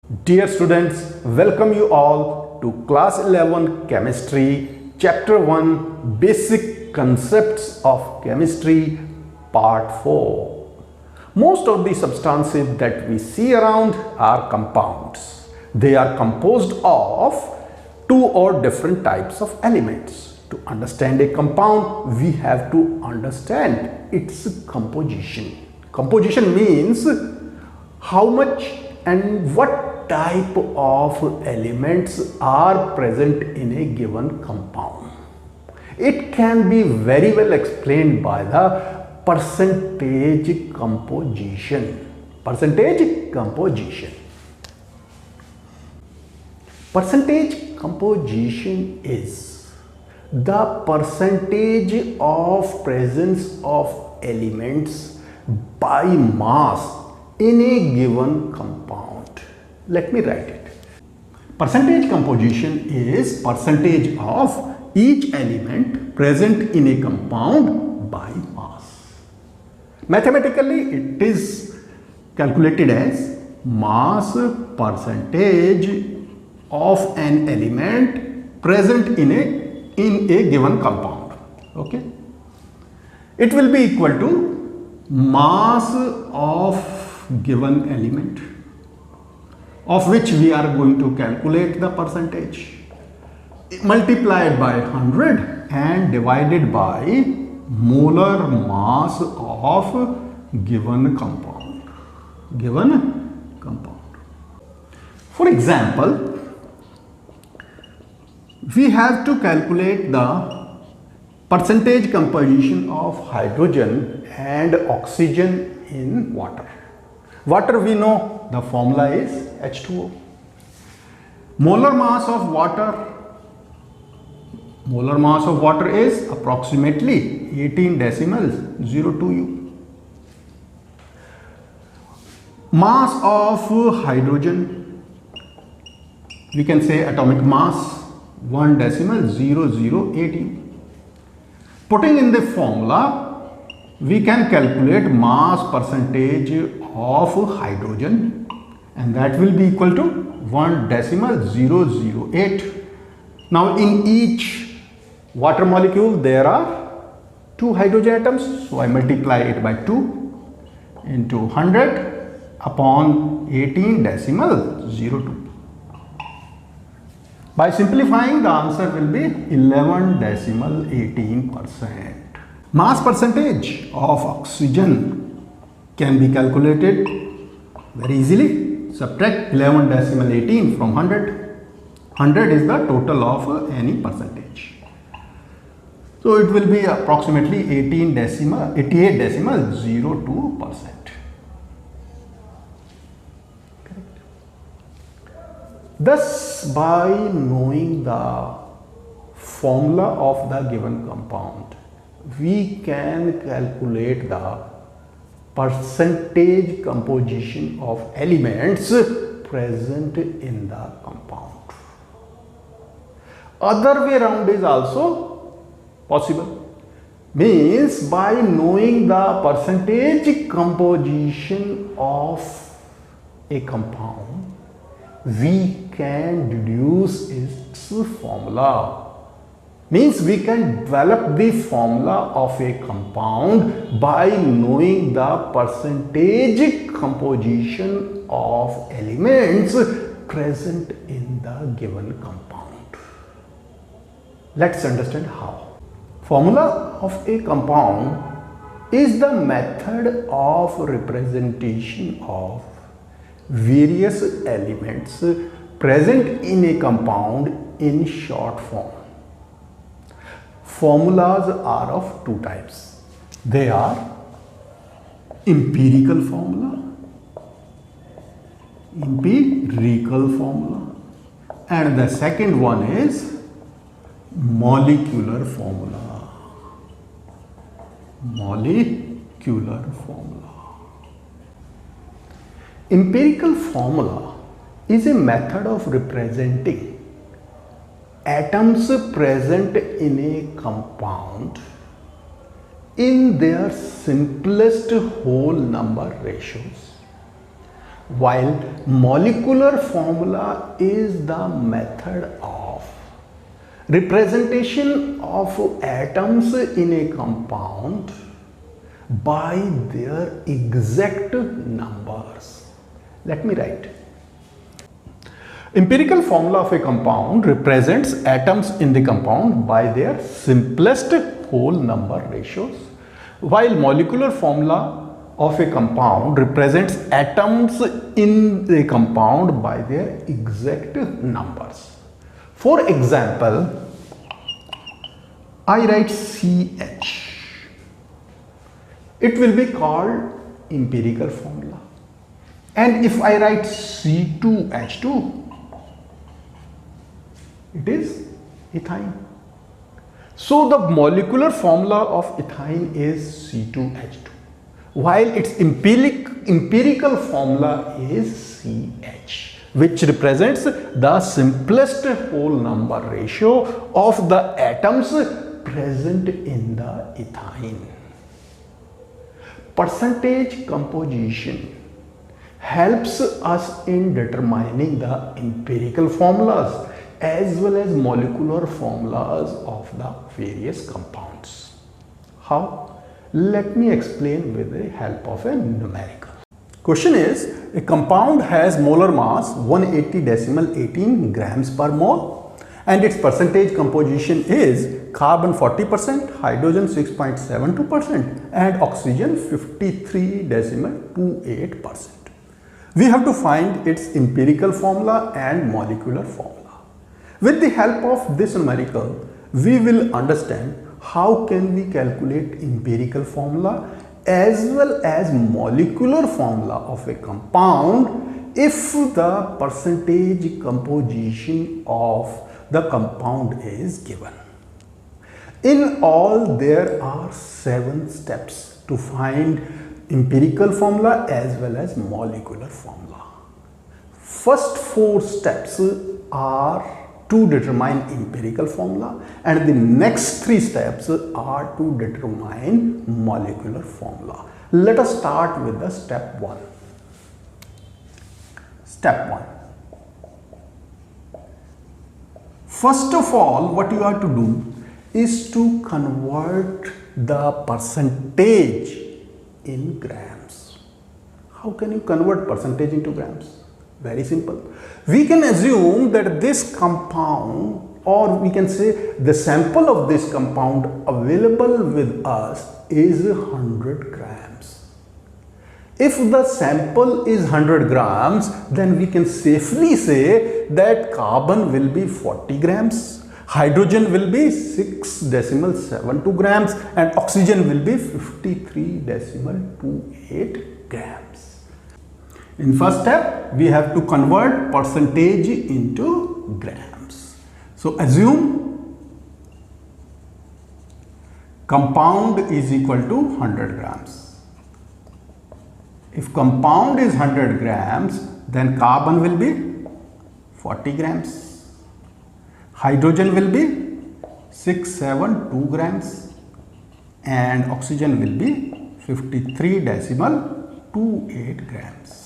Dear students, welcome you all to class 11 chemistry chapter 1 basic concepts of chemistry part 4. Most of the substances that we see around are compounds. They are composed of two or different types of elements. To understand a compound, we have to understand its composition. Composition means how much and what type of elements are present in a given compound. It can be very well explained by the percentage composition. Percentage composition. Percentage composition is the percentage of presence of elements by mass in a given compound. Let me write it. Percentage composition is percentage of each element present in a compound by mass. Mathematically, it is calculated as mass percentage of an element present in a given compound. Okay. It will be equal to mass of given element, of which we are going to calculate the percentage, multiplied by 100 and divided by molar mass of given compound. For example, we have to calculate the percentage composition of hydrogen and oxygen in water. Water, we know the formula is H2O. Molar mass of water is approximately 18.02 U. Mass of hydrogen, we can say atomic mass 1.008 U. Putting in the formula, we can calculate mass percentage of hydrogen, and that will be equal to 1.008. Now in each water molecule there are 2 hydrogen atoms, so I multiply it by 2 into 100 upon 18.02. By simplifying, the answer will be 11.18%. Mass percentage of oxygen can be calculated very easily. Subtract 11.18 from 100. 100 is the total of any percentage. So it will be approximately 88.02%. Thus, by knowing the formula of the given compound, we can calculate the percentage composition of elements present in the compound. Other way around is also possible. Means by knowing the percentage composition of a compound, we can deduce its formula. Means we can develop the formula of a compound by knowing the percentage composition of elements present in the given compound. Let's understand how. Formula of a compound is the method of representation of various elements present in a compound in short form. Formulas are of two types. They are empirical formula, and the second one is molecular formula. Empirical formula is a method of representing atoms present in a compound in their simplest whole number ratios while molecular formula is the method of representation of atoms in a compound by their exact numbers. Let me write. Empirical formula of a compound represents atoms in the compound by their simplest whole number ratios, while molecular formula of a compound represents atoms in the compound by their exact numbers. For example, I write CH. It will be called empirical formula. And if I write C2H2, it is ethyne. So the molecular formula of ethyne is C2H2, while its empirical formula is CH, which represents the simplest whole number ratio of the atoms present in the ethyne. Percentage composition helps us in determining the empirical formulas as well as molecular formulas of the various compounds. How? Let me explain with the help of a numerical. Question is, a compound has molar mass 180.18 grams per mole and its percentage composition is carbon 40%, hydrogen 6.72% and oxygen 53.28%. We have to find its empirical formula and molecular formula. With the help of this numerical, we will understand how can we calculate empirical formula as well as molecular formula of a compound if the percentage composition of the compound is given. In all, there are 7 steps to find empirical formula as well as molecular formula. First 4 steps are to determine empirical formula and the next 3 steps are to determine molecular formula. Let us start with the step 1. Step 1. First of all, what you have to do is to convert the percentage in grams. How can you convert percentage into grams? Very simple. We can assume that this compound, or we can say the sample of this compound available with us is 100 grams. If the sample is 100 grams, then we can safely say that carbon will be 40 grams, hydrogen will be 6.72 grams and oxygen will be 53.28 grams. In first step, we have to convert percentage into grams. So assume compound is equal to 100 grams. If compound is 100 grams, then carbon will be 40 grams. Hydrogen will be 672 grams and oxygen will be 53.28 grams.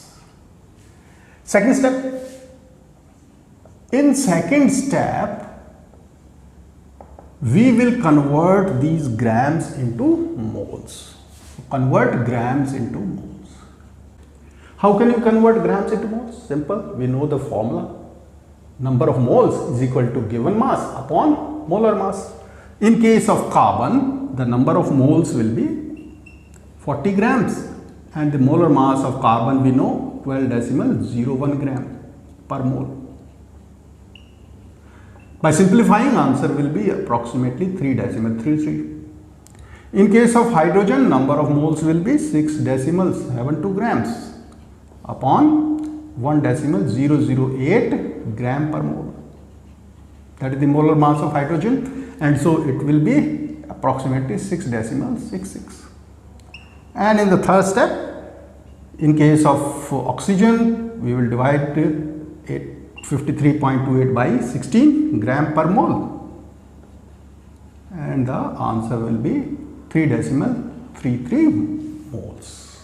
Second step. In second step, we will convert these grams into moles. Convert grams into moles. How can you convert grams into moles? Simple. We know the formula. Number of moles is equal to given mass upon molar mass. In case of carbon, the number of moles will be 40 grams and the molar mass of carbon we know 12.01 gram per mole. By simplifying, answer will be approximately 3.33. In case of hydrogen, number of moles will be 6.72 grams upon 1.008 gram per mole. That is the molar mass of hydrogen, and so it will be approximately 6.66. And in the third step, in case of oxygen, we will divide it 53.28 by 16 gram per mole, and the answer will be 3.33 moles.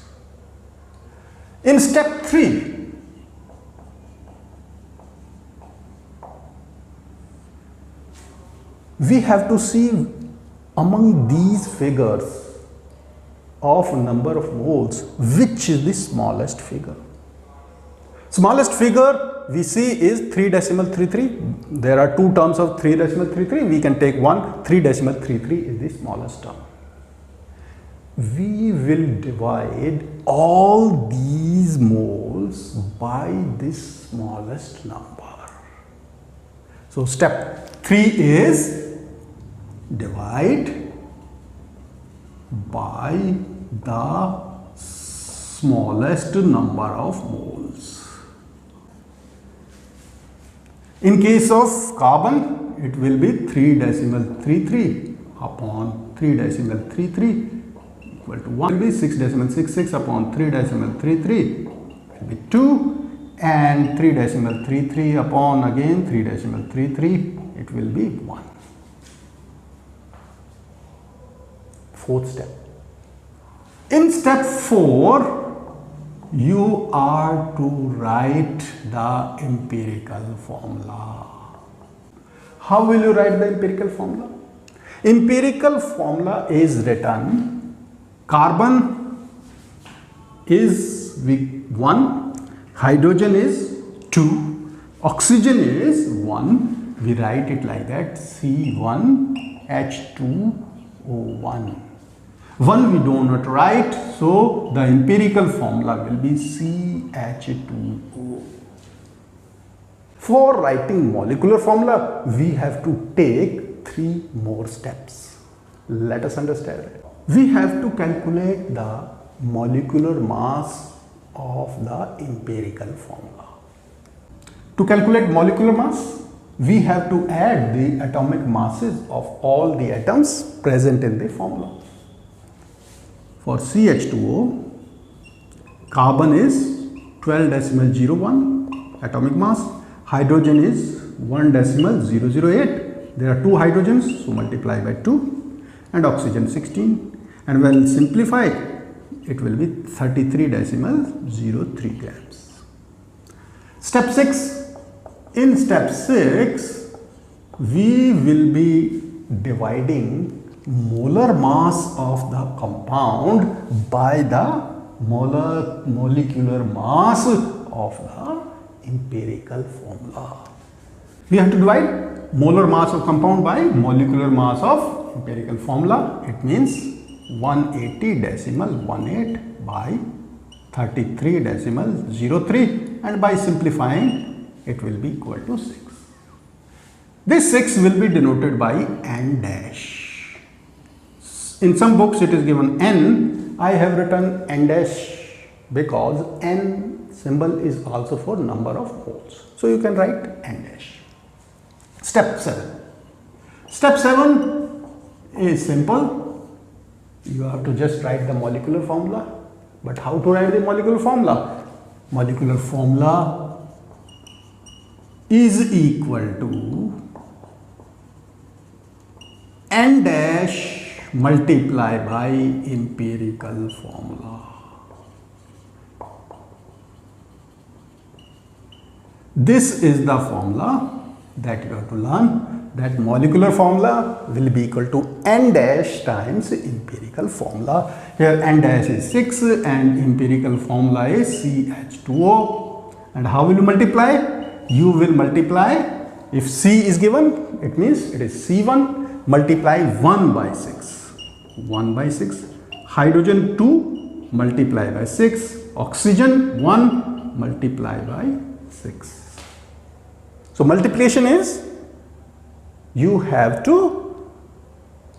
In step 3, we have to see among these figures of number of moles, which is the smallest figure. Smallest figure we see is 3.33. There are two terms of 3.33. We can take one. 3.33 is the smallest term. We will divide all these moles by this smallest number. So step 3 is divide by the smallest number of moles. In case of carbon, it will be 3.33 upon 3.33 equal to 1. It will be 6.66 upon 3.33 will be 2, and 3.33 upon again 3.33 it will be 1. Fourth step. In step 4, you are to write the empirical formula. How will you write the empirical formula? Empirical formula is written: carbon is 1, hydrogen is 2, oxygen is 1. We write it like that: C1H2O1. 1 we do not write, so the empirical formula will be CH2O. For writing molecular formula, we have to take 3 more steps. Let us understand it. We have to calculate the molecular mass of the empirical formula. To calculate molecular mass, we have to add the atomic masses of all the atoms present in the formula. For CH2O, carbon is 12.01 atomic mass, hydrogen is 1.008. There are 2 hydrogens, so multiply by 2, and oxygen 16. And when simplified, it will be 33.03 grams. Step 6. In step 6, we will be dividing molar mass of the compound by the molecular mass of the empirical formula. We have to divide molar mass of compound by molecular mass of empirical formula. It means 180.18 by 33.03, and by simplifying it will be equal to 6. This 6 will be denoted by n dash. In some books it is given n. I have written n dash because n symbol is also for number of moles. So you can write n dash. Step 7. Step 7 is simple. You have to just write the molecular formula. But how to write the molecular formula? Molecular formula is equal to n dash multiply by empirical formula. This is the formula that you have to learn, that molecular formula will be equal to n dash times empirical formula. Here n dash is 6 and empirical formula is CH2O. And how will you multiply? You will multiply, if C is given, it means it is C1, multiply 1 by 6. 1 by 6. Hydrogen 2 multiply by 6. Oxygen 1 multiply by 6. So multiplication is, you have to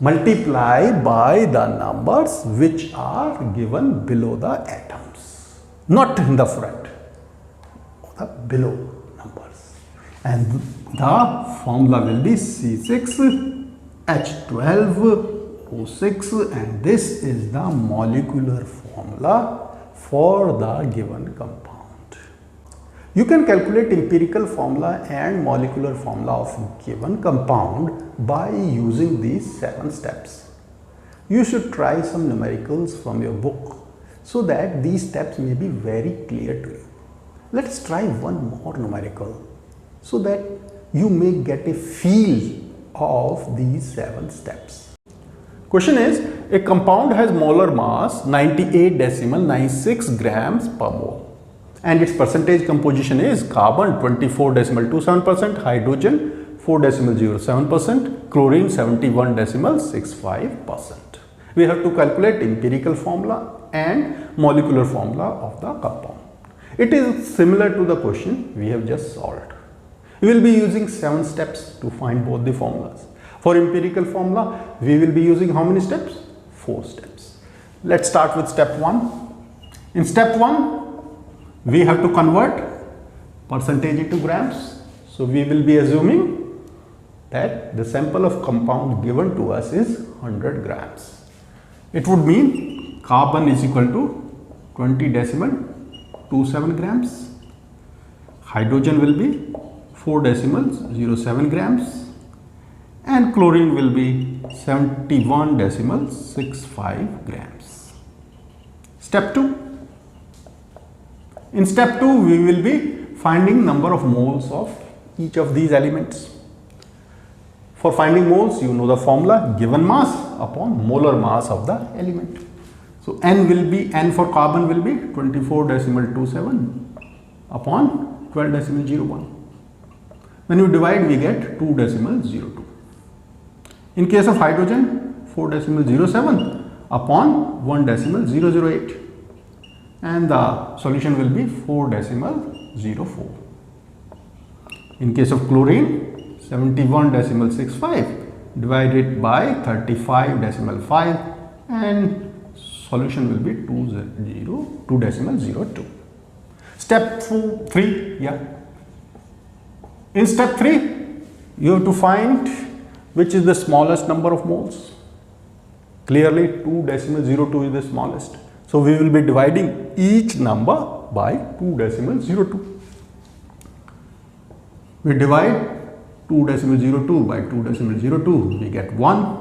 multiply by the numbers which are given below the atoms, not in the front, the below numbers. And the formula will be C6H12O6, and this is the molecular formula for the given compound. You can calculate empirical formula and molecular formula of given compound by using these 7 steps. You should try some numericals from your book so that these steps may be very clear to you. Let's try one more numerical so that you may get a feel of these 7 steps. Question is, a compound has molar mass 98.96 grams per mole and its percentage composition is carbon 24.27%, hydrogen 4.07%, chlorine 71.65%. We have to calculate empirical formula and molecular formula of the compound. It is similar to the question we have just solved. We will be using 7 steps to find both the formulas. For empirical formula, we will be using how many steps? 4 steps. Let's start with step 1. In step 1, we have to convert percentage into grams. So we will be assuming that the sample of compound given to us is 100 grams. It would mean carbon is equal to 20.27 grams. Hydrogen will be 4.07 grams. And chlorine will be 71.65 grams. Step 2. In step 2, we will be finding number of moles of each of these elements. For finding moles, you know the formula, given mass upon molar mass of the element. So N for carbon will be 24.27 upon 12.01. When you divide, we get 2.02. In case of hydrogen, 4.07 upon 1.008. And the solution will be 4.04. In case of chlorine, 71.65 divided by 35.5 and solution will be 2.02. Step 3, in step 3, you have to find which is the smallest number of moles. Clearly 2.02 is the smallest. So we will be dividing each number by 2.02. We divide 2.02 by 2.02, we get 1.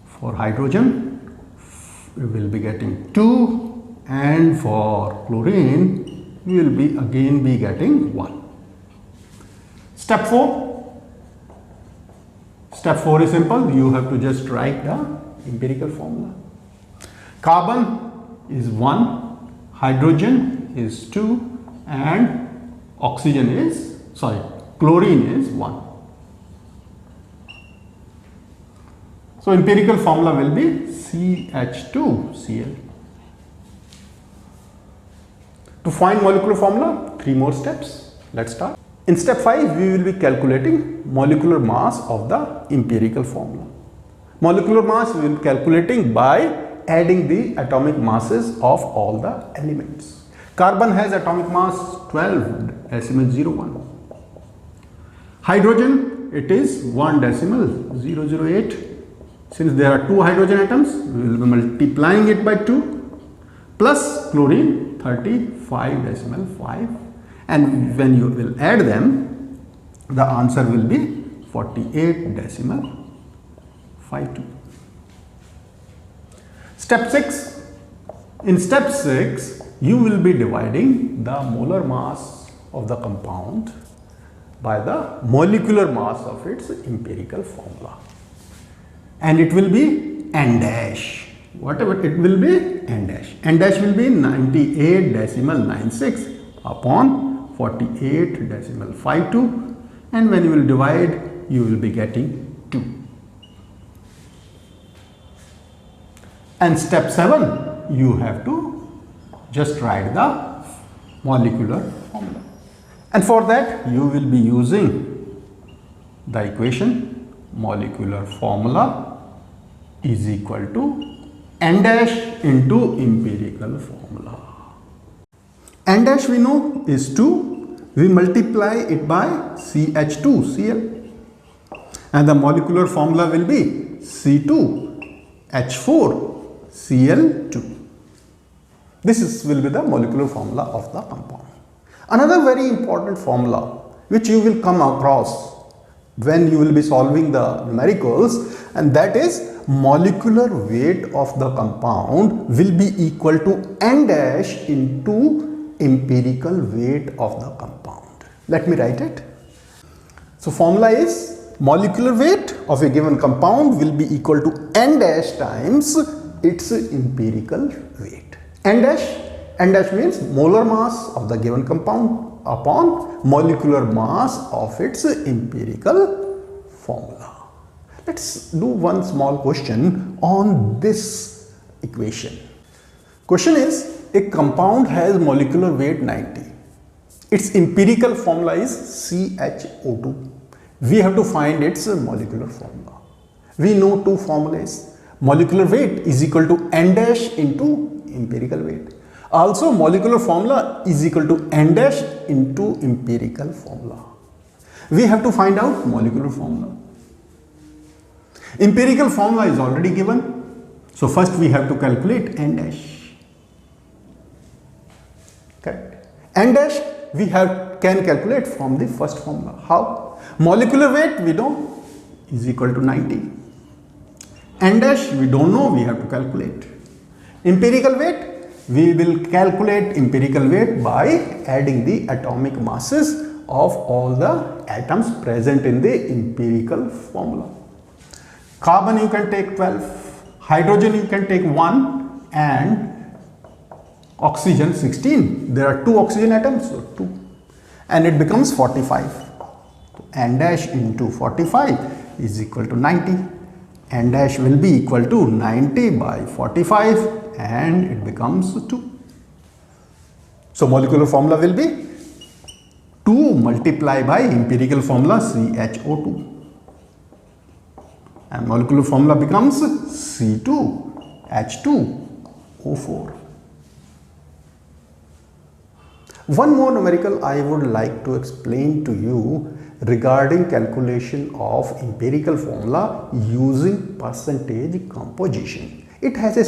For hydrogen, we will be getting 2, and for chlorine, we will be again getting 1. Step 4. Step 4 is simple. You have to just write the empirical formula. Carbon is 1, hydrogen is 2, and chlorine is 1. So empirical formula will be CH2Cl. To find molecular formula, 3 more steps. Let's start. In step 5, we will be calculating molecular mass of the empirical formula. Molecular mass we will be calculating by adding the atomic masses of all the elements. Carbon has atomic mass 12.01. Hydrogen, it is 1.008. Since there are 2 hydrogen atoms, we will be multiplying it by 2, plus chlorine 35.5, and when you will add them, the answer will be 48.52. Step 6. In step 6, you will be dividing the molar mass of the compound by the molecular mass of its empirical formula. And it will be N dash. Whatever it will be, N dash. N dash will be 98.96 upon 48.52. And when you will divide, you will be getting 2. And step 7, you have to just write the molecular formula. And for that, you will be using the equation molecular formula is equal to N dash into empirical formula. N dash we know is 2. We multiply it by CH2Cl. And the molecular formula will be C2H4Cl2. This will be the molecular formula of the compound. Another very important formula which you will come across when you will be solving the numericals, and that is molecular weight of the compound will be equal to N dash into empirical weight of the compound. Let me write it. So formula is molecular weight of a given compound will be equal to n dash times its empirical weight. N dash means molar mass of the given compound upon molecular mass of its empirical formula. Let's do one small question on this equation. Question is, a compound has molecular weight 90. Its empirical formula is CHO2. We have to find its molecular formula. We know two formulas. Molecular weight is equal to n dash into empirical weight. Also, molecular formula is equal to n dash into empirical formula. We have to find out molecular formula. Empirical formula is already given. So first we have to calculate n dash. Correct. N dash we can calculate from the first formula. How? Molecular weight we know is equal to 90. N dash we don't know, we have to calculate. Empirical weight, we will calculate empirical weight by adding the atomic masses of all the atoms present in the empirical formula. Carbon you can take 12, hydrogen you can take 1 and oxygen 16. There are 2 oxygen atoms, so 2, and it becomes 45. So n dash into 45 is equal to 90. N dash will be equal to 90 by 45 and it becomes 2. So molecular formula will be 2 multiplied by empirical formula CHO2. And molecular formula becomes C2H2O4. One more numerical I would like to explain to you regarding calculation of empirical formula using percentage composition. It has a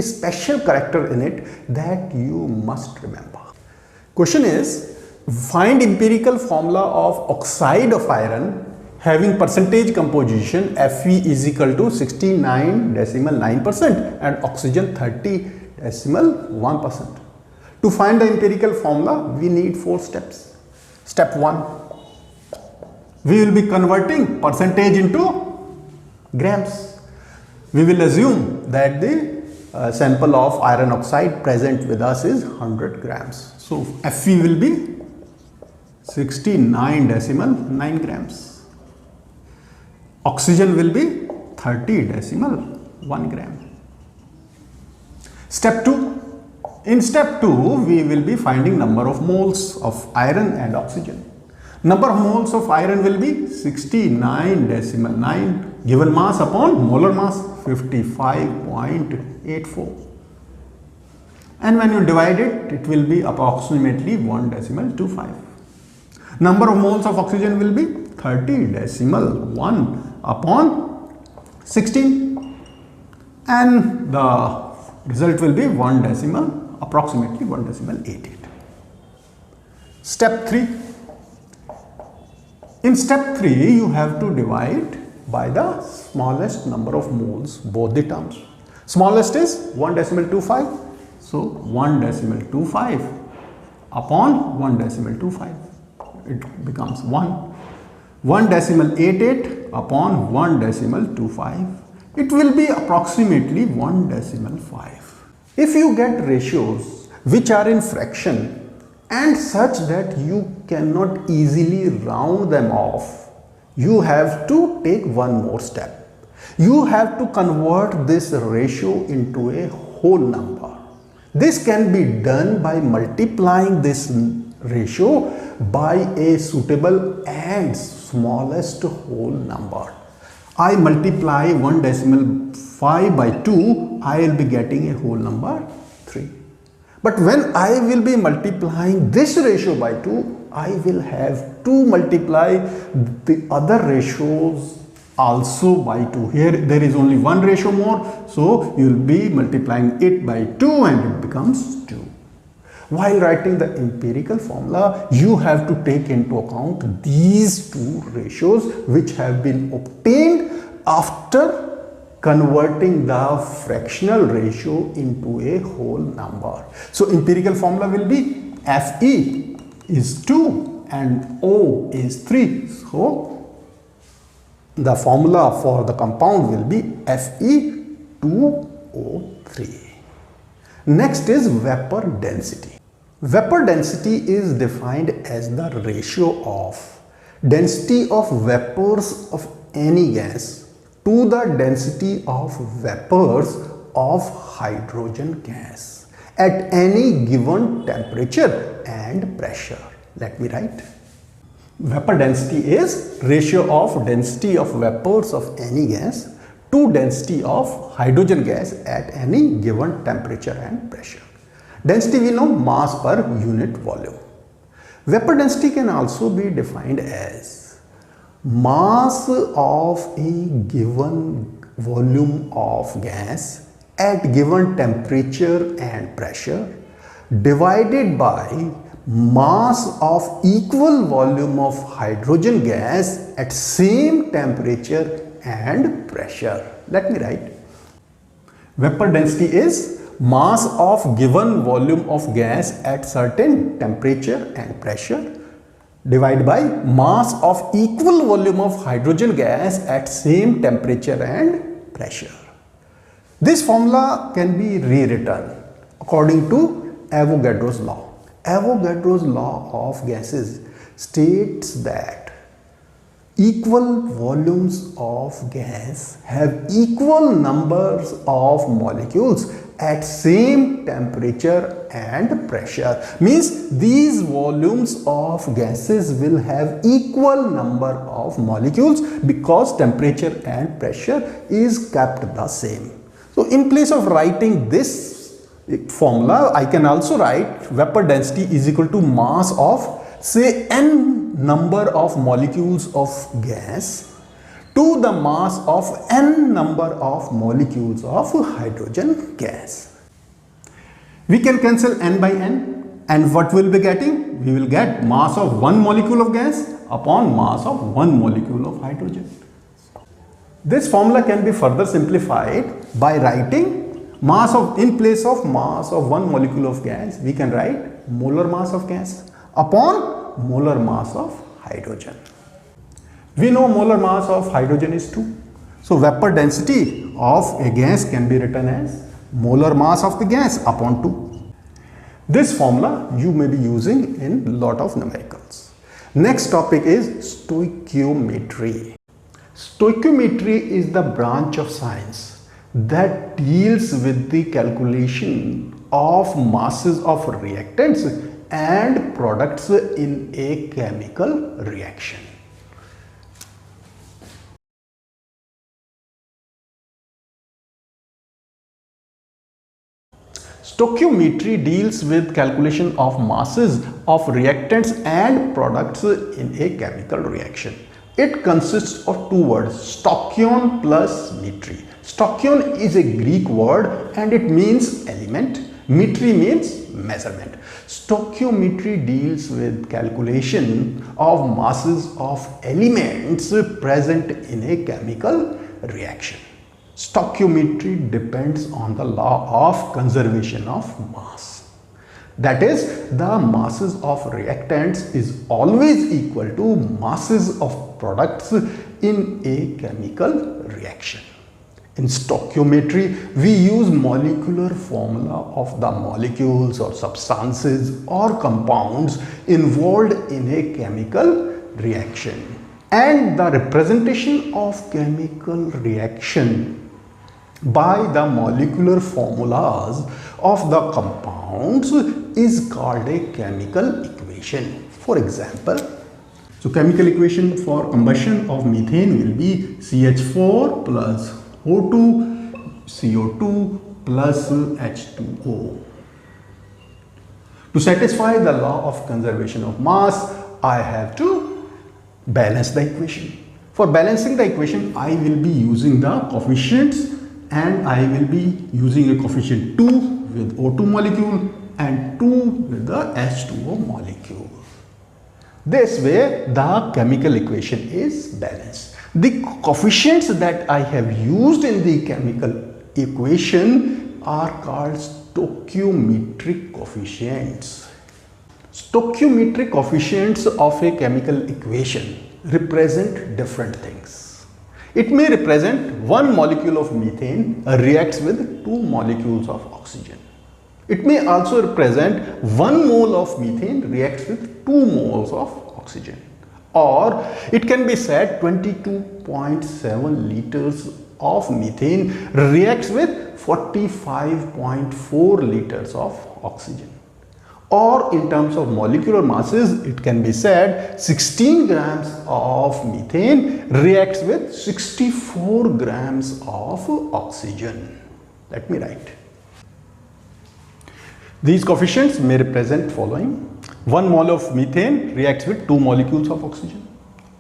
special character in it that you must remember. Question is, find empirical formula of oxide of iron having percentage composition Fe is equal to 69.9% and oxygen 30.1%. To find the empirical formula, we need 4 steps. Step 1, we will be converting percentage into grams. We will assume that the sample of iron oxide present with us is 100 grams. So Fe will be 69.9 grams. Oxygen will be 30.1 gram. Step 2. In step 2, we will be finding number of moles of iron and oxygen. Number of moles of iron will be 69.9 given mass upon molar mass 55.84. And when you divide it, it will be approximately 1.25. Number of moles of oxygen will be 30.1 upon 16. And the result will be approximately 1.88. Step 3. In step 3, you have to divide by the smallest number of moles, both the terms. Smallest is 1.25. So 1.25 upon 1.25. It becomes 1. 1.88 upon 1.25. It will be approximately 1.5. If you get ratios which are in fraction and such that you cannot easily round them off, you have to take one more step. You have to convert this ratio into a whole number. This can be done by multiplying this ratio by a suitable and smallest whole number. I multiply 1.5 by 2, I will be getting a whole number 3. But when I will be multiplying this ratio by 2, I will have to multiply the other ratios also by 2. Here there is only one ratio more, so you will be multiplying it by 2 and it becomes 2. While writing the empirical formula, you have to take into account these two ratios which have been obtained after converting the fractional ratio into a whole number. So empirical formula will be Fe is 2 and O is 3. So the formula for the compound will be Fe2O3. Next is vapor density. Vapor density is defined as the ratio of density of vapors of any gas to the density of vapors of hydrogen gas at any given temperature and pressure. Let me write. Vapor density is ratio of density of vapors of any gas to density of hydrogen gas at any given temperature and pressure. Density we know, mass per unit volume. Vapor density can also be defined as mass of a given volume of gas at given temperature and pressure divided by mass of equal volume of hydrogen gas at same temperature and pressure. Let me write. Vapor density is mass of given volume of gas at certain temperature and pressure divided by mass of equal volume of hydrogen gas at same temperature and pressure. This formula can be rewritten according to Avogadro's law. Avogadro's law of gases states that equal volumes of gas have equal numbers of molecules at same temperature and pressure. Means these volumes of gases will have equal number of molecules because temperature and pressure is kept the same. So in place of writing this formula, I can also write vapor density is equal to mass of, say, n number of molecules of gas to the mass of n number of molecules of hydrogen gas. We can cancel n by n, and what will be getting? We will get mass of one molecule of gas upon mass of one molecule of hydrogen. This formula can be further simplified by writing mass of, in place of mass of one molecule of gas, we can write molar mass of gas upon molar mass of hydrogen. We know molar mass of hydrogen is 2. So vapor density of a gas can be written as molar mass of the gas upon 2. This formula you may be using in a lot of numericals. Next topic is stoichiometry. Stoichiometry is the branch of science that deals with the calculation of masses of reactants and products in a chemical reaction. Stoichiometry deals with calculation of masses of reactants and products in a chemical reaction. It consists of two words, stoichion plus metry. Stoichion is a Greek word and it means element. Metry means measurement. Stoichiometry deals with calculation of masses of elements present in a chemical reaction. Stoichiometry depends on the law of conservation of mass. That is, the masses of reactants is always equal to masses of products in a chemical reaction. In stoichiometry, we use molecular formula of the molecules or substances or compounds involved in a chemical reaction. And the representation of chemical reaction by the molecular formulas of the compounds is called a chemical equation. For example, so chemical equation for combustion of methane will be CH4 plus O2 CO2 plus H2O. To satisfy the law of conservation of mass, I have to balance the equation. For balancing the equation, I will be using the coefficients, and I will be using a coefficient 2 with O2 molecule and 2 with the H2O molecule. This way the chemical equation is balanced. The coefficients that I have used in the chemical equation are called stoichiometric coefficients. Stoichiometric coefficients of a chemical equation represent different things. It may represent one molecule of methane reacts with two molecules of oxygen. It may also represent 1 mole of methane reacts with 2 moles of oxygen. Or it can be said 22.7 liters of methane reacts with 45.4 liters of oxygen. Or in terms of molecular masses, it can be said 16 grams of methane reacts with 64 grams of oxygen. Let me write. These coefficients may represent following: 1 mole of methane reacts with 2 molecules of oxygen,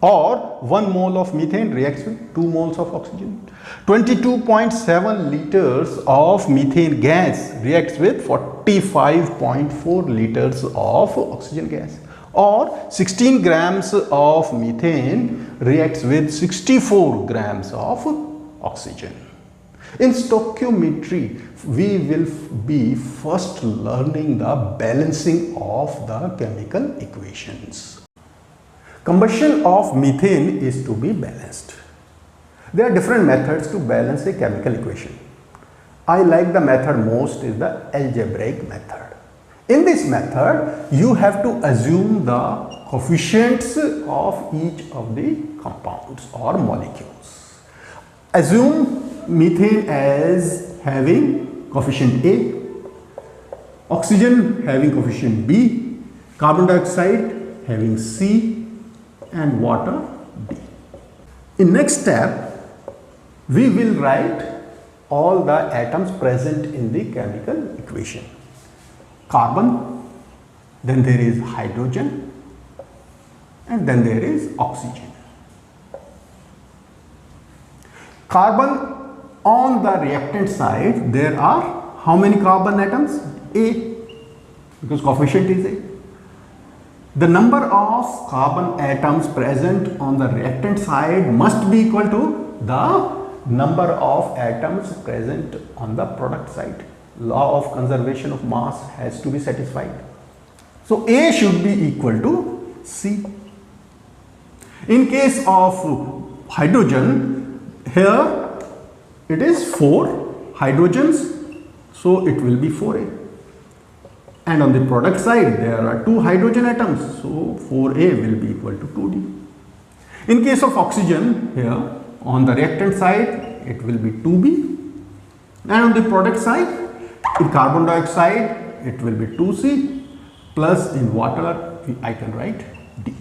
or 1 mole of methane reacts with 2 moles of oxygen. 22.7 liters of methane gas reacts with 45.4 liters of oxygen gas, or 16 grams of methane reacts with 64 grams of oxygen. In stoichiometry, we will be first learning the balancing of the chemical equations. Combustion of methane is to be balanced. There are different methods to balance a chemical equation. I like the method most is the algebraic method. In this method, you have to assume the coefficients of each of the compounds or molecules. Assume methane as having coefficient A, oxygen having coefficient B, carbon dioxide having C, and water D. In next step, we will write all the atoms present in the chemical equation. Carbon, then there is hydrogen, and then there is oxygen. Carbon, on the reactant side, there are how many carbon atoms? A, because coefficient is A. The number of carbon atoms present on the reactant side must be equal to the number of atoms present on the product side. Law of conservation of mass has to be satisfied. So A should be equal to C. In case of hydrogen, here it is 4 hydrogens, so it will be 4A. And on the product side, there are 2 hydrogen atoms, so 4A will be equal to 2D. In case of oxygen, here on the reactant side, it will be 2B. And on the product side, in carbon dioxide, it will be 2C, plus in water, I can write D.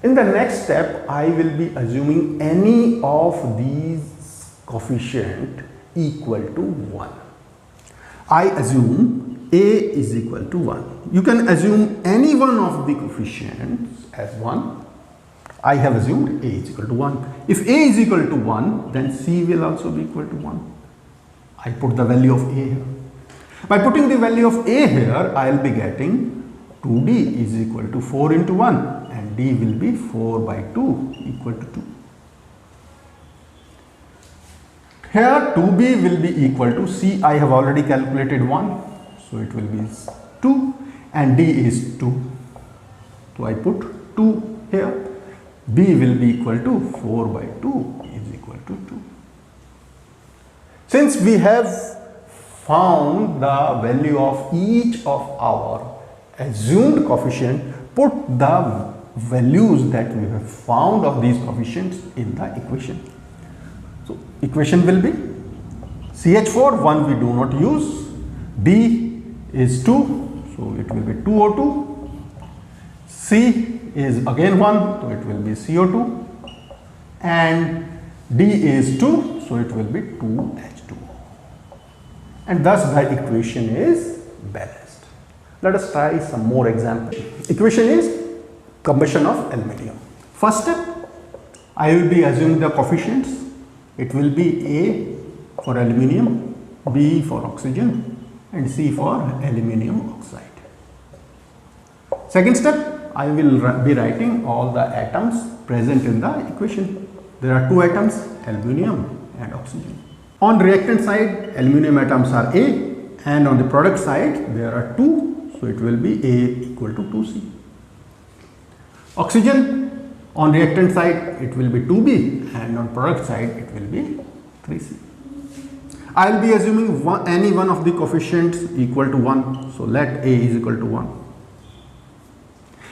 In the next step, I will be assuming any of these coefficient equal to 1. I assume A is equal to 1. You can assume any one of the coefficients as 1. I have assumed A is equal to 1. If A is equal to 1, then C will also be equal to 1. I put the value of A here. By putting the value of A here, I will be getting 2D is equal to 4 into 1, and D will be 4 by 2 equal to 2. Here 2B will be equal to C. I have already calculated 1, so it will be 2, and D is 2. So I put 2 here. B will be equal to 4 by 2 is equal to 2. Since we have found the value of each of our assumed coefficient, put the values that we have found of these coefficients in the equation. So equation will be CH4, 1 we do not use, B is 2, so it will be 2O2, C is again 1, so it will be CO2, and D is 2, so it will be 2H2. And thus the equation is balanced. Let us try some more examples. Equation is combustion of aluminium. First step, I will be assuming the coefficients. It will be A for aluminium, B for oxygen, and C for aluminium oxide. Second step, I will be writing all the atoms present in the equation. There are 2 atoms, aluminium and oxygen. On reactant side, aluminium atoms are A, and on the product side, there are 2, so it will be A equal to 2C. Oxygen on reactant side it will be 2B, and on product side it will be 3C. I will be assuming any one of the coefficients equal to 1, so let A is equal to 1.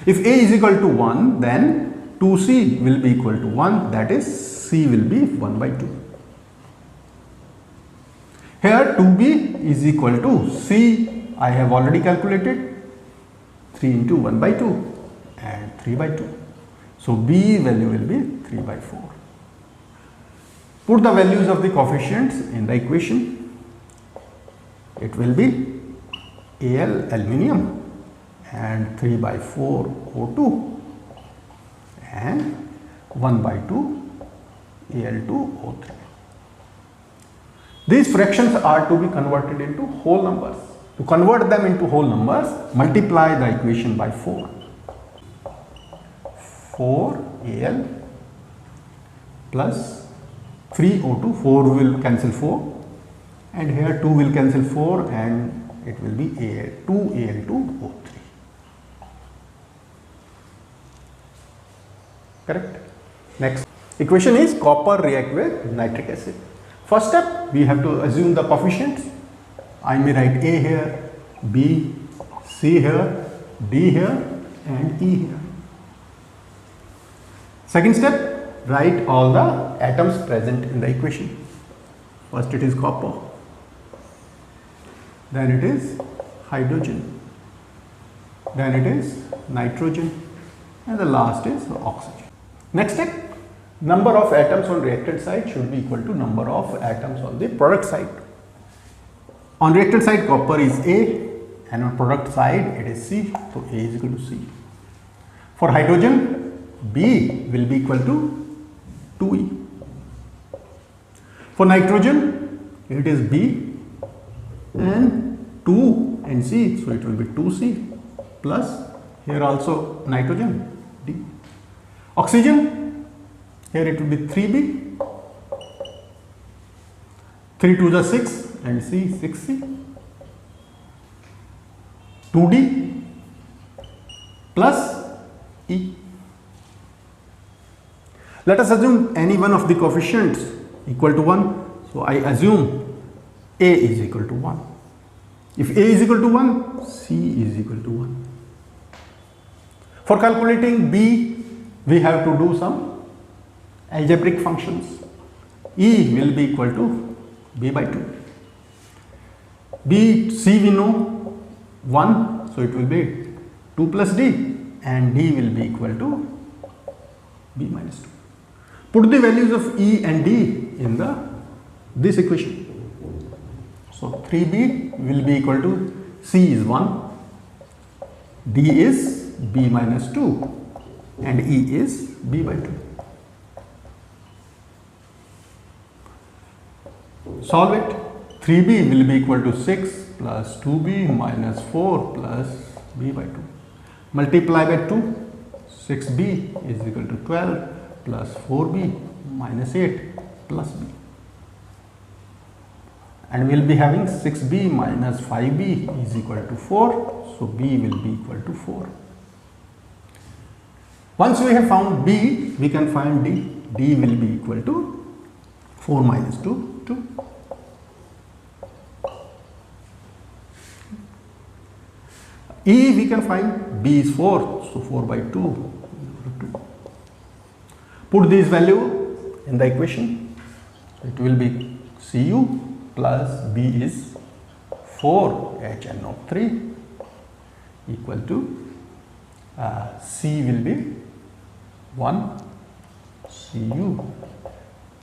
If A is equal to 1, then 2C will be equal to 1, that is C will be 1 by 2. Here 2B is equal to C, I have already calculated, 3 into 1 by 2 and 3 by 2. So B value will be 3 by 4. Put the values of the coefficients in the equation. It will be Al aluminium and 3 by 4 O2 and 1 by 2 Al2O3. These fractions are to be converted into whole numbers. To convert them into whole numbers, multiply the equation by 4. 4Al plus 3O2, 4 will cancel 4, and here 2 will cancel 4, and it will be Al2O3. Correct? Next equation is copper react with nitric acid. First step, we have to assume the coefficients. I may write A here, B, C here, D here and E here. Second step, write all the atoms present in the equation. First it is copper, then it is hydrogen, then it is nitrogen, and the last is oxygen. Next step, number of atoms on reactant side should be equal to number of atoms on the product side. On reactant side copper is A, and on product side it is C, so A is equal to C. For hydrogen, B will be equal to 2E. For nitrogen, it is B and 2 and C, so it will be 2C plus here also nitrogen D. Oxygen, here it will be 3B, 3 to the 6 and C 6C, 2D plus E. Let us assume any one of the coefficients equal to 1. So I assume A is equal to 1. If A is equal to 1, C is equal to 1. For calculating B, we have to do some algebraic functions. E will be equal to B by 2. B, C we know 1, so it will be 2 plus D, and D will be equal to B minus 2. Put the values of E and D in this equation. So 3B will be equal to C is 1, D is B minus 2 and E is B by 2. Solve it. 3B will be equal to 6 plus 2B minus 4 plus B by 2. Multiply by 2, 6B is equal to 12 plus 4B minus 8 plus B. And we will be having 6B minus 5B is equal to 4, so B will be equal to 4. Once we have found B, we can find D. D will be equal to 4 minus 2, 2. E we can find, B is 4, so 4 by 2. Put this value in the equation. It will be Cu plus B is 4HNO3 equal to C will be 1 Cu.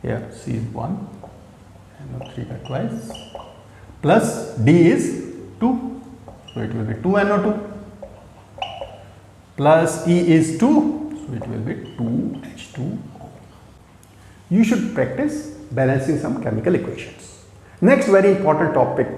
Here C is 1, NO3 got twice, plus D is 2. So it will be 2NO2 plus E is 2, so it will be 2H2O. You should practice balancing some chemical equations. Next very important topic,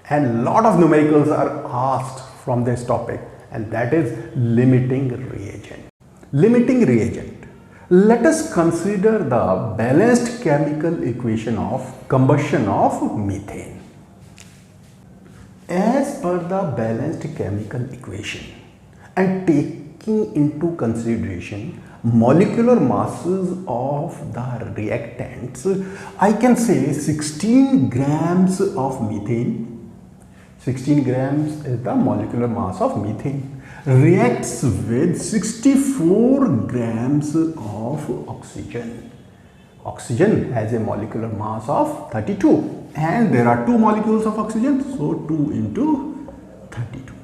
and lot of numericals are asked from this topic, and that is limiting reagent. Limiting reagent. Let us consider the balanced chemical equation of combustion of methane. As per the balanced chemical equation and taking into consideration molecular masses of the reactants, I can say 16 grams of methane, 16 grams is the molecular mass of methane, reacts with 64 grams of oxygen. Oxygen has a molecular mass of 32 and there are 2 molecules of oxygen, so 2 into 32.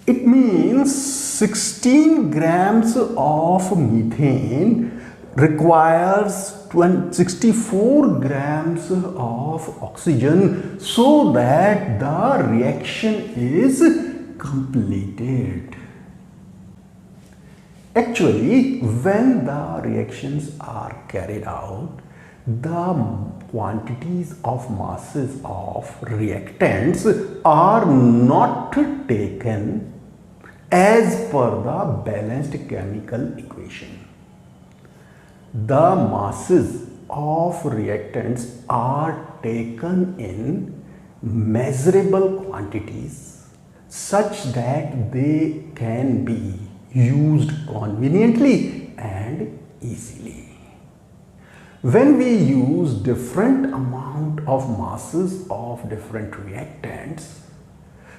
It means 16 grams of methane requires 64 grams of oxygen so that the reaction is completed. Actually, when the reactions are carried out, the quantities of masses of reactants are not taken as per the balanced chemical equation. The masses of reactants are taken in measurable quantities such that they can be used conveniently and easily. When we use different amount of masses of different reactants,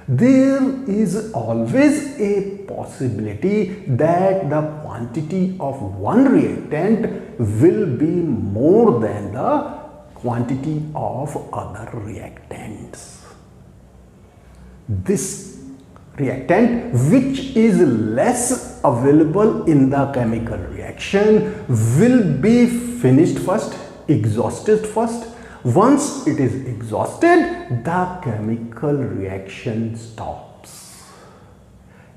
there is always a possibility that the quantity of one reactant will be more than the quantity of other reactants. This reactant which is less available in the chemical reaction will be finished first, exhausted first. Once it is exhausted, the chemical reaction stops.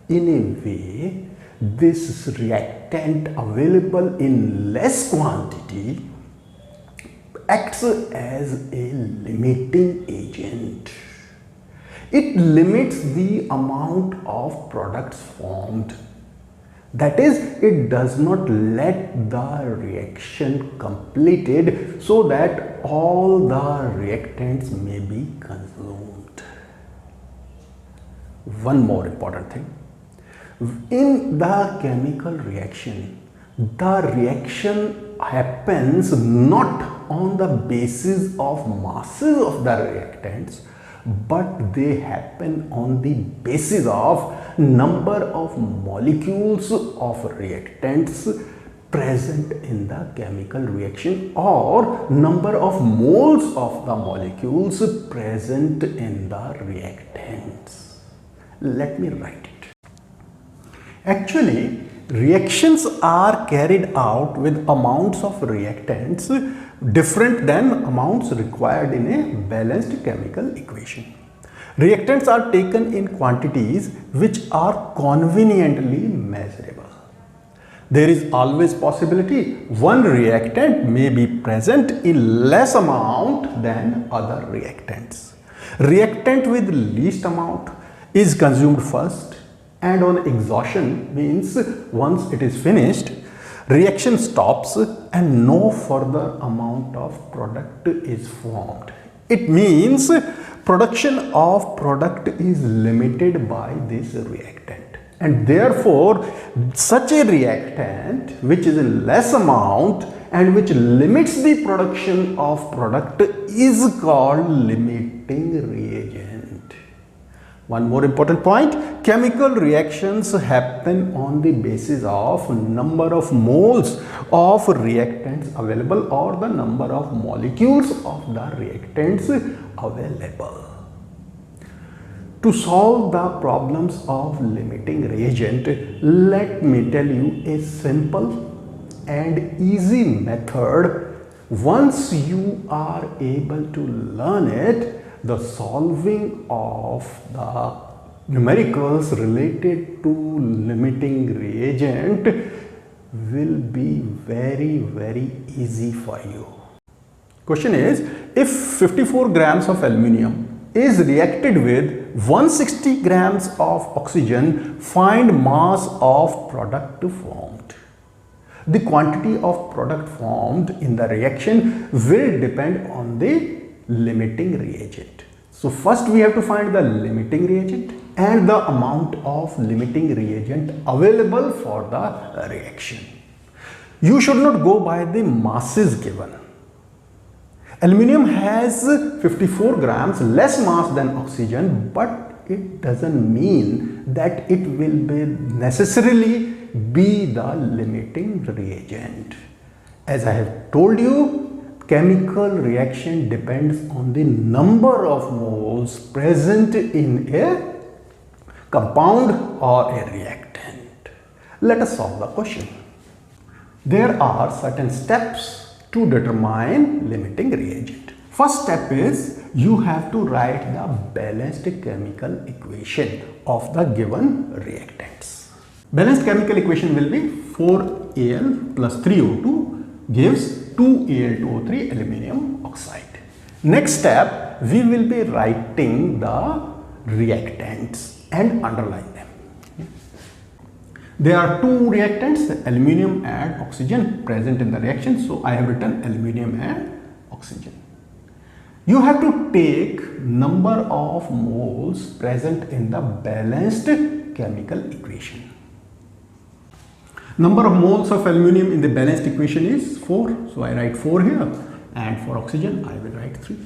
In a way, this reactant available in less quantity acts as a limiting agent. It limits the amount of products formed. That is, it does not let the reaction completed so that all the reactants may be consumed. One more important thing. In the chemical reaction, the reaction happens not on the basis of masses of the reactants, but they happen on the basis of number of molecules of reactants present in the chemical reaction or number of moles of the molecules present in the reactants. Let me write it. Actually, reactions are carried out with amounts of reactants different than amounts required in a balanced chemical equation. Reactants are taken in quantities which are conveniently measurable. There is always possibility one reactant may be present in less amount than other reactants. Reactant with least amount is consumed first, and on exhaustion means once it is finished, reaction stops and no further amount of product is formed. It means production of product is limited by this reactant, and therefore such a reactant which is in less amount and which limits the production of product is called limiting reagent. One more important point, chemical reactions happen on the basis of number of moles of reactants available or the number of molecules of the reactants available. To solve the problems of limiting reagent, let me tell you a simple and easy method. Once you are able to learn it, the solving of the numericals related to limiting reagent will be very easy for you. Question is, if 54 grams of aluminium is reacted with 160 grams of oxygen, find mass of product formed. The quantity of product formed in the reaction will depend on the limiting reagent. So first we have to find the limiting reagent and the amount of limiting reagent available for the reaction. You should not go by the masses given. Aluminium has 54 grams less mass than oxygen, but it doesn't mean that it will be necessarily be the limiting reagent. As I have told you, chemical reaction depends on the number of moles present in a compound or a reactant. Let us solve the question. There are certain steps to determine limiting reagent. First step is you have to write the balanced chemical equation of the given reactants. Balanced chemical equation will be 4Al plus 3O2 gives 2Al2O3 aluminium oxide. Next step, we will be writing the reactants and underline them. There are two reactants, aluminium and oxygen, present in the reaction. So I have written aluminium and oxygen. You have to take number of moles present in the balanced chemical equation. Number of moles of aluminium in the balanced equation is 4. So I write 4 here, and for oxygen I will write 3.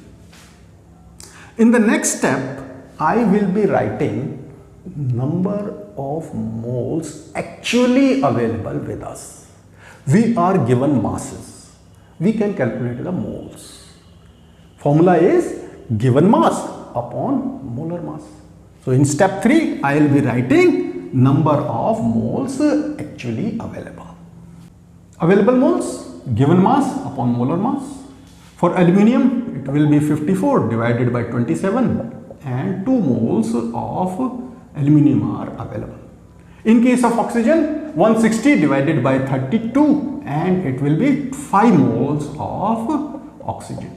In the next step, I will be writing number of moles actually available with us. We are given masses. We can calculate the moles. Formula is given mass upon molar mass. So in step 3, I will be writing number of moles actually available. Available moles, given mass upon molar mass. For aluminium, it will be 54 divided by 27, and 2 moles of aluminium are available. In case of oxygen, 160 divided by 32, and it will be 5 moles of oxygen.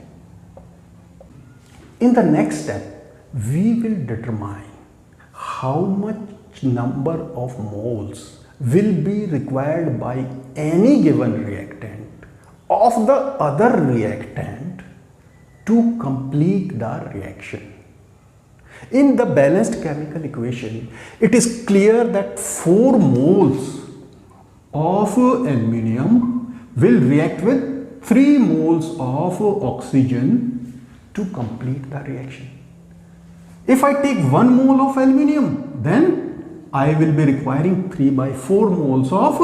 In the next step, we will determine how much number of moles will be required by any given reactant of the other reactant to complete the reaction. In the balanced chemical equation, it is clear that 4 moles of aluminium will react with 3 moles of oxygen to complete the reaction. If I take 1 mole of aluminium, then I will be requiring 3 by 4 moles of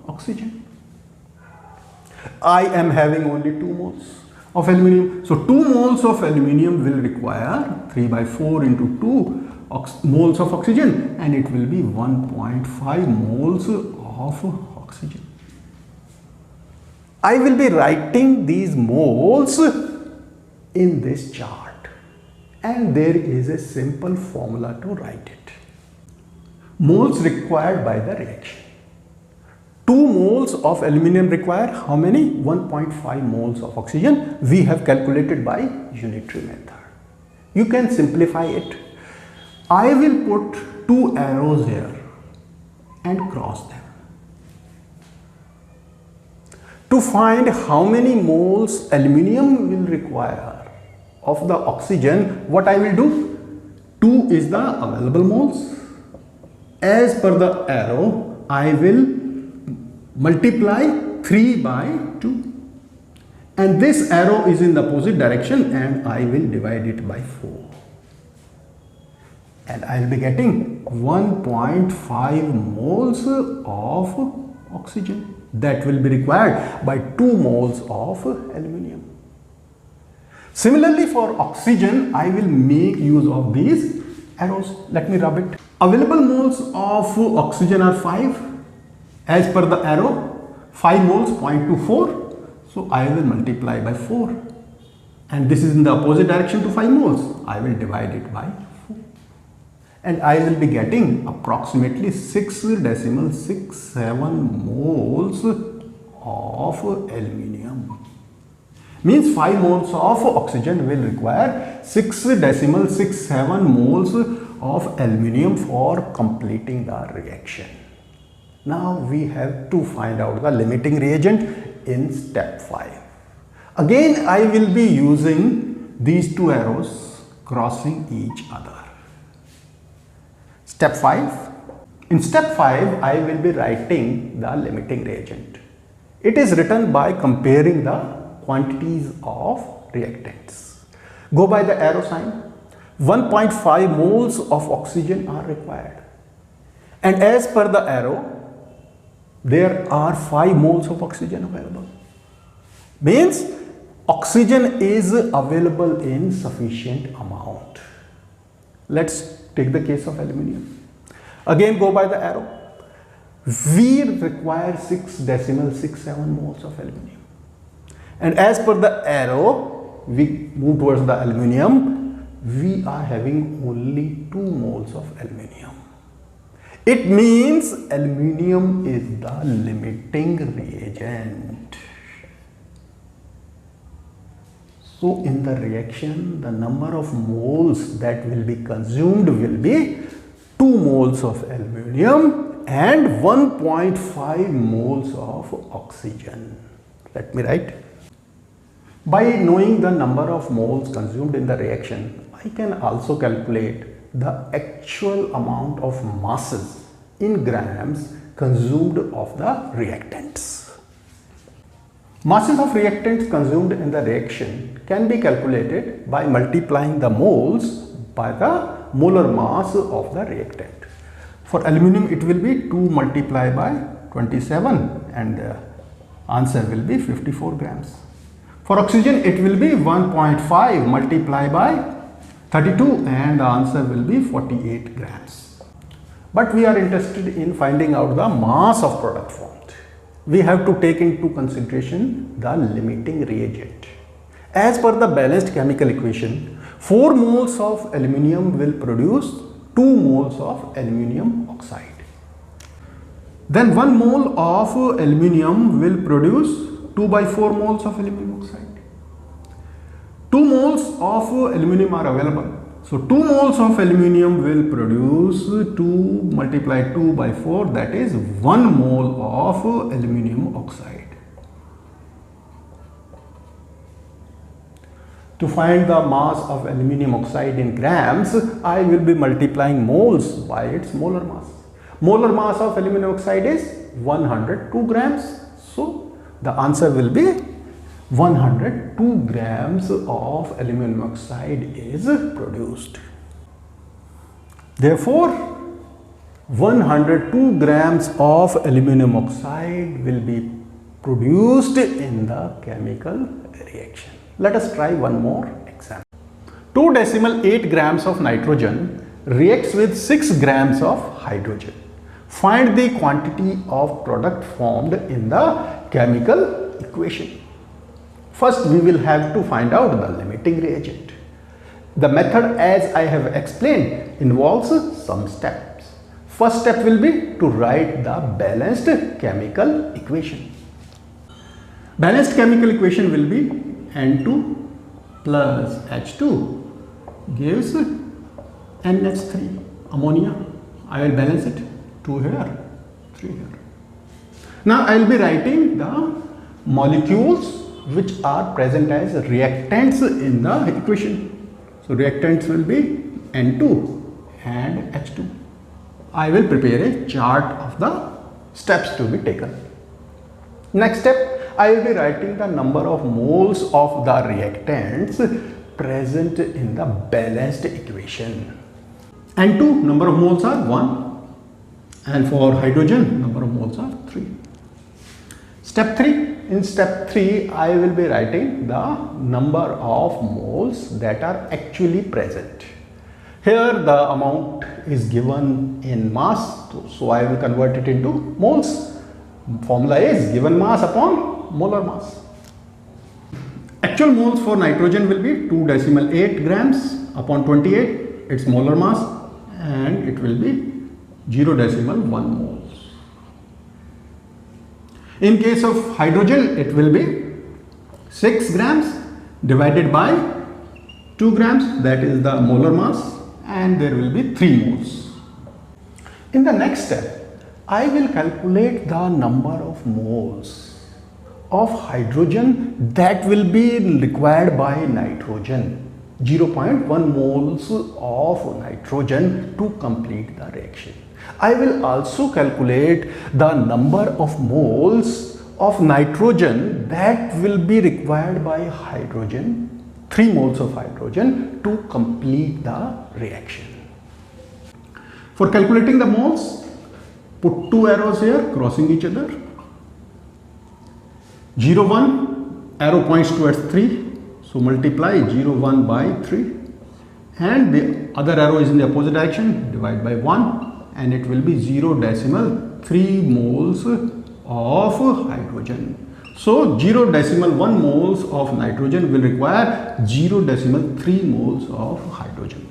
oxygen. I am having only 2 moles of aluminium. So 2 moles of aluminium will require 3 by 4 into 2 moles of oxygen, and it will be 1.5 moles of oxygen. I will be writing these moles in this chart, and there is a simple formula to write it. Moles required by the reaction. 2 moles of aluminium require how many? 1.5 moles of oxygen. We have calculated by unitary method. You can simplify it. I will put 2 arrows here and cross them. To find how many moles aluminium will require of the oxygen, what I will do? 2 is the available moles. As per the arrow, I will multiply 3 by 2, and this arrow is in the opposite direction, and I will divide it by 4, and I will be getting 1.5 moles of oxygen that will be required by 2 moles of aluminium. Similarly, for oxygen, I will make use of these arrows. Let me rub it. Available moles of oxygen are 5. As per the arrow, 5 moles, 0.24. So I will multiply by 4. And this is in the opposite direction to 5 moles. I will divide it by 4. And I will be getting approximately 6.67 moles of aluminium. Means 5 moles of oxygen will require 6.67 moles of aluminium for completing the reaction. Now we have to find out the limiting reagent in step 5. Again, I will be using these 2 arrows crossing each other. Step 5. In step 5, I will be writing the limiting reagent. It is written by comparing the quantities of reactants. Go by the arrow sign. 1.5 moles of oxygen are required. And as per the arrow, there are 5 moles of oxygen available. Means oxygen is available in sufficient amount. Let's take the case of aluminium. Again go by the arrow. We require 6.67 moles of aluminium. And as per the arrow, we move towards the aluminium. We are having only 2 moles of aluminium. It means aluminium is the limiting reagent. So in the reaction, the number of moles that will be consumed will be 2 moles of aluminium and 1.5 moles of oxygen. Let me write. By knowing the number of moles consumed in the reaction, I can also calculate the actual amount of masses in grams consumed of the reactants. Masses of reactants consumed in the reaction can be calculated by multiplying the moles by the molar mass of the reactant. For aluminum, it will be 2 multiplied by 27 and the answer will be 54 grams. For oxygen, it will be 1.5 multiplied by 32 and the answer will be 48 grams. But we are interested in finding out the mass of product formed. We have to take into consideration the limiting reagent. As per the balanced chemical equation, 4 moles of aluminium will produce 2 moles of aluminium oxide. Then 1 mole of aluminium will produce 2 by 4 moles of aluminium oxide. 2 moles of aluminium are available. So 2 moles of aluminium will produce 2 multiplied 2 by 4, that is 1 mole of aluminium oxide. To find the mass of aluminium oxide in grams, I will be multiplying moles by its molar mass. Molar mass of aluminium oxide is 102 grams. So the answer will be 102 grams of aluminum oxide is produced. Therefore, 102 grams of aluminum oxide will be produced in the chemical reaction. Let us try one more example. 2.8 grams of nitrogen reacts with 6 grams of hydrogen. Find the quantity of product formed in the chemical equation. First, we will have to find out the limiting reagent. The method, as I have explained, involves some steps. First step will be to write the balanced chemical equation. Balanced chemical equation will be N2 plus H2 gives NH3, ammonia. I will balance it, 2 here, 3 here. Now I will be writing the molecules which are present as reactants in the equation. So reactants will be N2 and H2. I will prepare a chart of the steps to be taken. Next step, I will be writing the number of moles of the reactants present in the balanced equation. N2, number of moles are 1, and for hydrogen, number of moles are 3. Step 3. In step 3, I will be writing the number of moles that are actually present. Here the amount is given in mass, so I will convert it into moles. Formula is given mass upon molar mass. Actual moles for nitrogen will be 2.8 grams upon 28, its molar mass, and it will be 0.1 moles. In case of hydrogen, it will be 6 grams divided by 2 grams, that is the molar mass, and there will be 3 moles. In the next step, I will calculate the number of moles of hydrogen that will be required by nitrogen. 0.1 moles of nitrogen to complete the reaction. I will also calculate the number of moles of nitrogen that will be required by hydrogen, 3 moles of hydrogen to complete the reaction. For calculating the moles, put 2 arrows here crossing each other. 0, 1, arrow points towards 3. So multiply 0, 1 by 3. And the other arrow is in the opposite direction, divide by 1. And it will be 0.3 moles of hydrogen. So 0.1 moles of nitrogen will require 0.3 moles of hydrogen.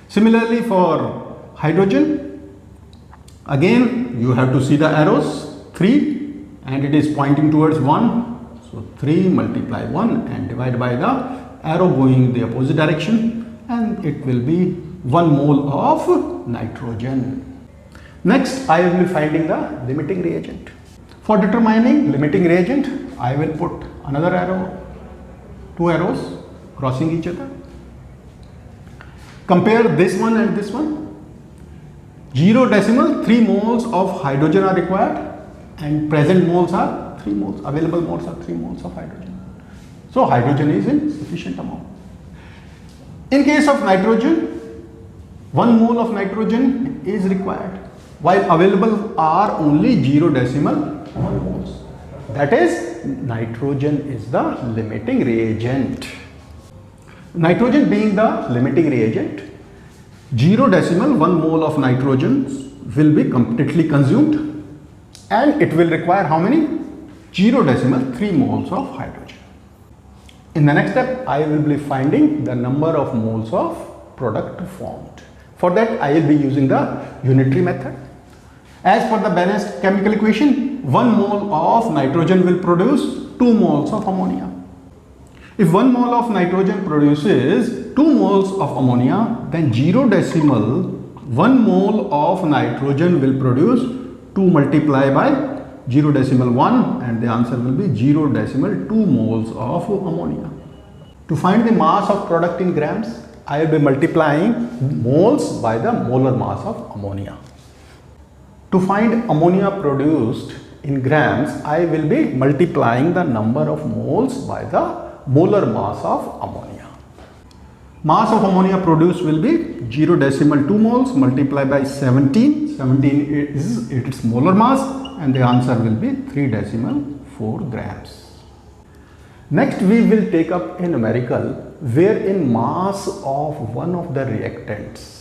Similarly for hydrogen, again you have to see the arrows, 3 and it is pointing towards 1. So 3 multiply 1 and divide by the arrow going the opposite direction, and it will be 1 mole of nitrogen. Next, I will be finding the limiting reagent. For determining limiting reagent, I will put another arrow, 2 arrows crossing each other. Compare this one and this one. 0.3 moles of hydrogen are required and present moles are 3 moles, available moles are 3 moles of hydrogen. So hydrogen is in sufficient amount. In case of nitrogen, 1 mole of nitrogen is required, while available are only 0.1 moles. That is, nitrogen is the limiting reagent. Nitrogen being the limiting reagent, 0.1 mole of nitrogen will be completely consumed, and it will require how many? 0.3 moles of hydrogen. In the next step, I will be finding the number of moles of product formed. For that, I will be using the unitary method. As per the balanced chemical equation, 1 mole of nitrogen will produce 2 moles of ammonia. If 1 mole of nitrogen produces 2 moles of ammonia, then 0.1 mole of nitrogen will produce 2 multiplied by 0.1, and the answer will be 0.2 moles of ammonia. To find the mass of product in grams, I will be multiplying moles by the molar mass of ammonia. To find ammonia produced in grams, I will be multiplying the number of moles by the molar mass of ammonia. Mass of ammonia produced will be 0.2 moles multiplied by 17. 17 is its molar mass, and the answer will be 3.4 grams. Next, we will take up a numerical wherein mass of one of the reactants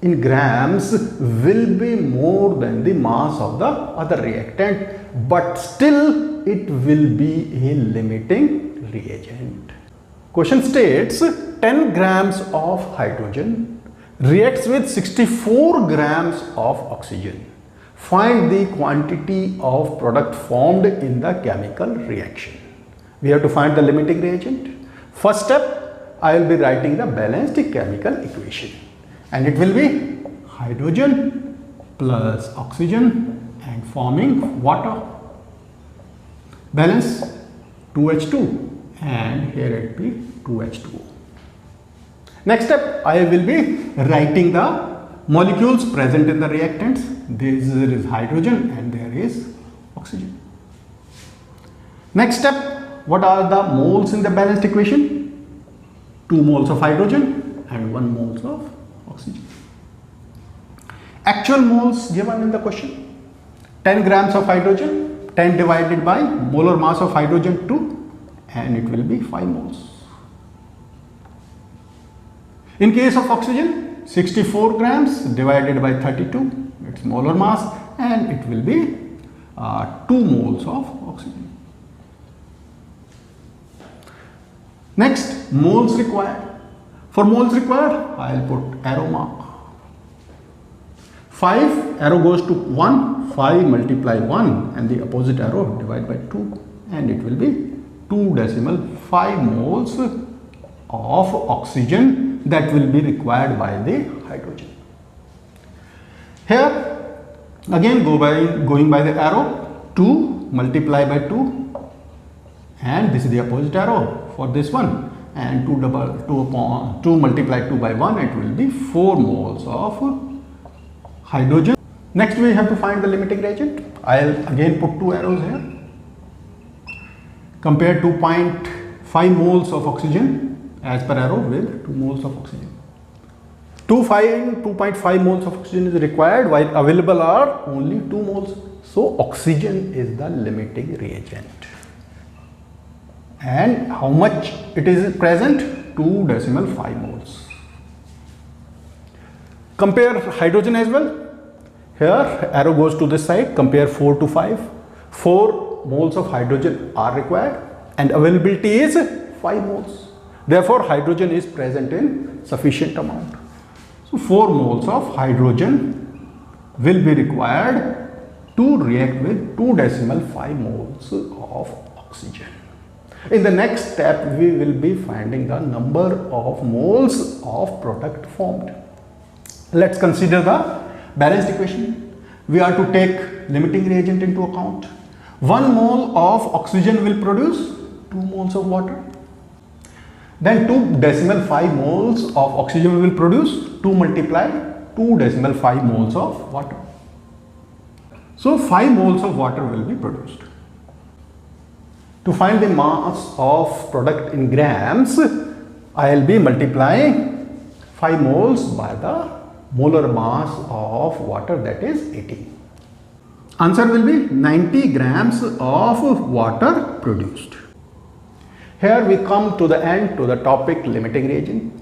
in grams will be more than the mass of the other reactant, but still it will be a limiting reagent. Question states 10 grams of hydrogen reacts with 64 grams of oxygen. Find the quantity of product formed in the chemical reaction. We have to find the limiting reagent. First step, I will be writing the balanced chemical equation, and it will be hydrogen plus oxygen and forming water. Balance 2H2, and here it will be 2H2O. Next step, I will be writing the molecules present in the reactants. There is hydrogen and there is oxygen. Next step, what are the moles in the balanced equation? 2 moles of hydrogen and 1 moles of oxygen. Actual moles given in the question: 10 grams of hydrogen, 10 divided by molar mass of hydrogen 2, and it will be 5 moles. In case of oxygen, 64 grams divided by 32, its molar mass, and it will be 2 moles of oxygen. Next, moles required. For moles required, I will put arrow mark. 5, arrow goes to 1, 5 multiply 1, and the opposite arrow divide by 2, and it will be 2.5 moles of oxygen that will be required by the hydrogen. Here again going by the arrow, 2 multiply by 2, and this is the opposite arrow for this one, and 2 multiplied 2 by 1, it will be 4 moles of hydrogen. Next we have to find the limiting reagent. I'll again put 2 arrows here. Compare 2.5 moles of oxygen as per arrow with 2 moles of oxygen. 2.5 moles of oxygen is required while available are only 2 moles. So oxygen is the limiting reagent. And how much it is present? 2.5 moles. Compare hydrogen as well. Here arrow goes to this side. Compare 4 to 5. 4 moles of hydrogen are required and availability is 5 moles. Therefore hydrogen is present in sufficient amount. So 4 moles of hydrogen will be required to react with 2.5 moles of oxygen. In the next step, we will be finding the number of moles of product formed. Let's consider the balanced equation. We are to take limiting reagent into account. 1 mole of oxygen will produce 2 moles of water. Then 2.5 moles of oxygen will produce 2 multiply 2.5 moles of water. So 5 moles of water will be produced. To find the mass of product in grams, I will be multiplying 5 moles by the molar mass of water, that is 18. Answer will be 90 grams of water produced. Here we come to the end to the topic limiting reagent.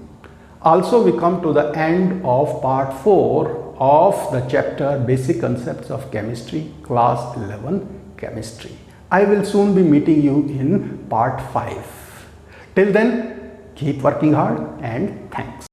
Also we come to the end of part 4 of the chapter Basic Concepts of Chemistry, class 11 Chemistry. I will soon be meeting you in part 5. Till then, keep working hard and thanks.